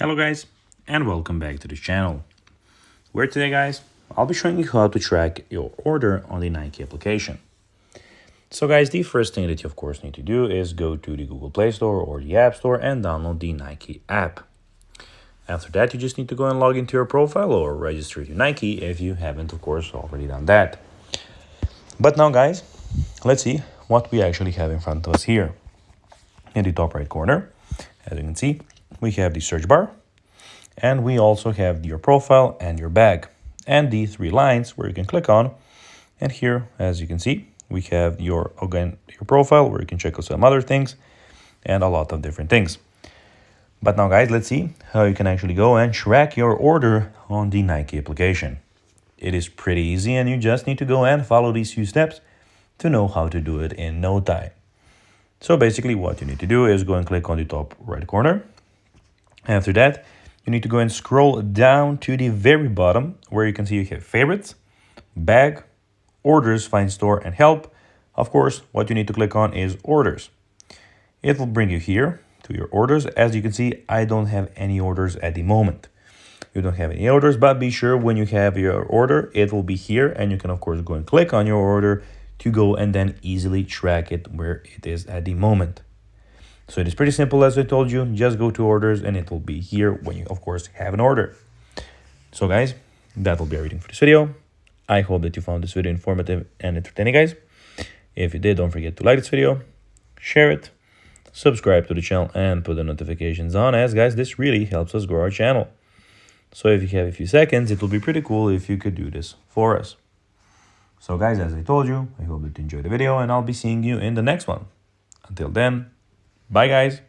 Hello guys, and welcome back to the channel, where today guys, I'll be showing you how to track your order on the Nike application. So guys, the first thing that you of course need to do is go to the Google Play Store or the App Store and download the Nike app. After that, you just need to go and log into your profile or register to Nike if you haven't of course already done that. But now guys, let's see what we actually have in front of us here. In the top right corner, as you can see, we have the search bar, and we also have your profile and your bag, and the three lines where you can click on. And here, as you can see, we have your profile where you can check out some other things and a lot of different things. But now guys, let's see how you can actually go and track your order on the Nike application. It is pretty easy, and you just need to go and follow these few steps to know how to do it in no time. So basically what you need to do is go and click on the top right corner. After that, you need to go and scroll down to the very bottom where you can see you have favorites, bag, orders, find store, and help. Of course, what you need to click on is orders. It will bring you here to your orders. As you can see, I don't have any orders at the moment. You don't have any orders, but be sure when you have your order, it will be here, and you can of course go and click on your order to go and then easily track it where it is at the moment. So it is pretty simple, as I told you. Just go to orders and it will be here when you of course have an order. So guys, that will be everything for this video. I hope that you found this video informative and entertaining guys. If you did, don't forget to like this video, share it, subscribe to the channel, and put the notifications on, as guys, this really helps us grow our channel. So if you have a few seconds, it will be pretty cool if you could do this for us. So guys, as I told you, I hope that you enjoyed the video, and I'll be seeing you in the next one. Until then, bye guys.